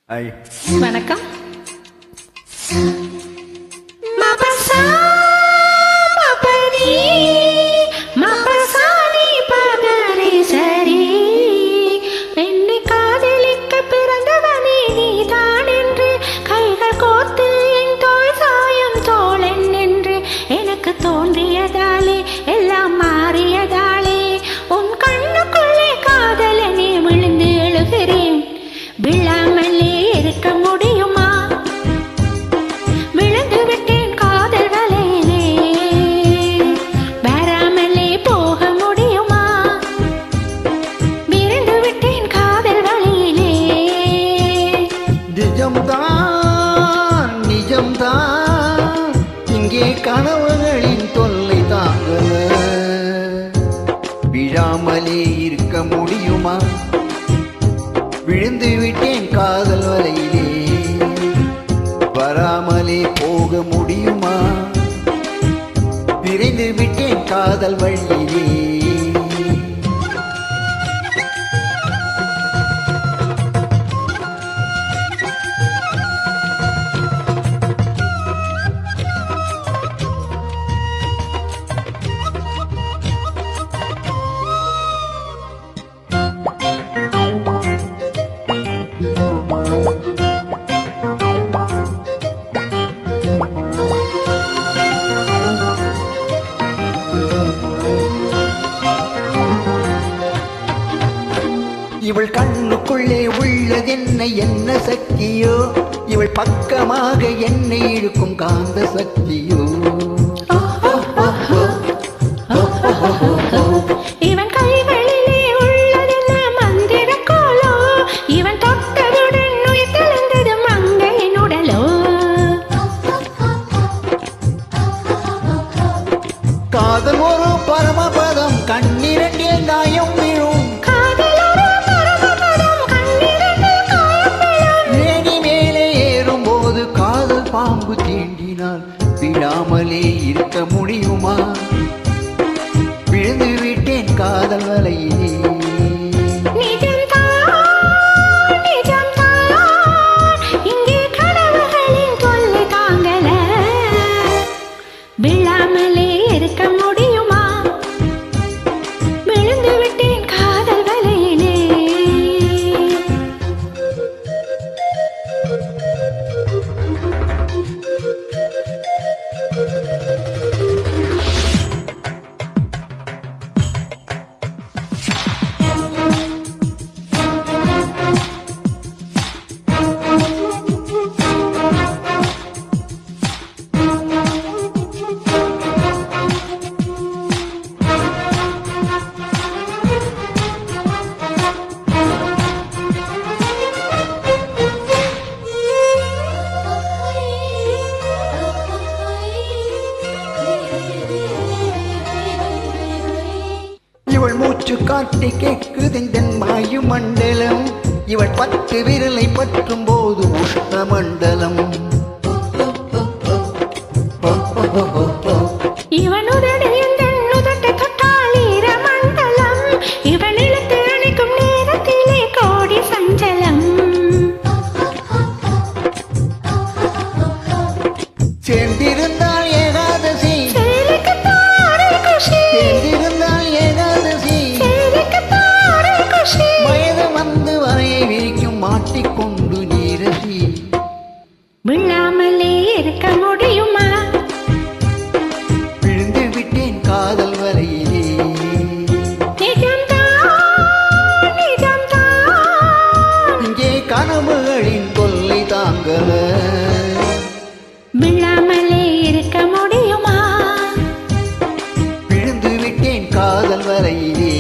வணக்கம். தோன்றியதாலே எல்லாம் மாறியதாலே உன் கண்ணுக்குள்ளே காதலனே விழுந்து எழுகிறேன். விழாமலே இருக்க முடியுமா? விழுந்து விட்டேன் காதல் வலையிலே. வராமலே போக முடியுமா? விழுந்து விட்டேன் காதல் வலையிலே. நிஜம்தான் நிஜம்தான், இங்கே கனவுகளின் தொல்லை தாங்கல. விழாமலே இருக்க முடியுமா? விழுந்து விட்டேன் காதல் வலையிலே. வராமலே போக முடியுமா? விரைந்து விட்டேன் காதல் வழியிலே. இவள் கண்ணுக்குள்ளே உள்ளதென்ன என்ன சக்தியோ? இவள் பக்கமாக என்னை இழுக்கும் காந்த சக்தியோ? இவன் கைகளிலே உள்ளதென்ன மந்திர கோலோ? இவன் தொட்டதுடன் உயிர்த்தெழுந்தது மங்கையின் உடலோ? காதல் ஒரு பரமபதம், கண்ணிரண்டில் நாயம் விழும். பாம்பு தீண்டினால் விழாமலே இருக்க முடியுமா? விழுந்து விட்டேன் காதல் வலையிலே. இங்கே கனவுகளின் தொல்லை தாங்கல. விழாமலே இருக்க முடியுமா? விழுந்து விட்டேன் காதல் வலையிலே. இவள் மூச்சு காட்டி கேட்குதென் வாயு மண்டலம். இவள் 10 விரலை பற்றும் போது உஷ்ண மண்டலம். இவன் உதட்டை தொட்டால் ஈர மண்டலம். இவன் இழுத்து அணைக்கும் நேரத்திலே கோடி சஞ்சலம். சேர்ந்திருந்தால் ஏகாதசி, குஷி. சேர்ந்திருந்தால் ஏகாதசி. வயது வந்து வரையை விரிக்கும் மாட்டிக்கொண்டு நீரசி. விழாமலே இருக்க முடியுமா? விழுந்து விட்டேன் காதல் வலையிலே. இங்கே கனவுகளின் தொல்லை தாங்கல. விழாமலே இருக்க முடியுமா? விழுந்து விட்டேன் காதல் வலையிலே.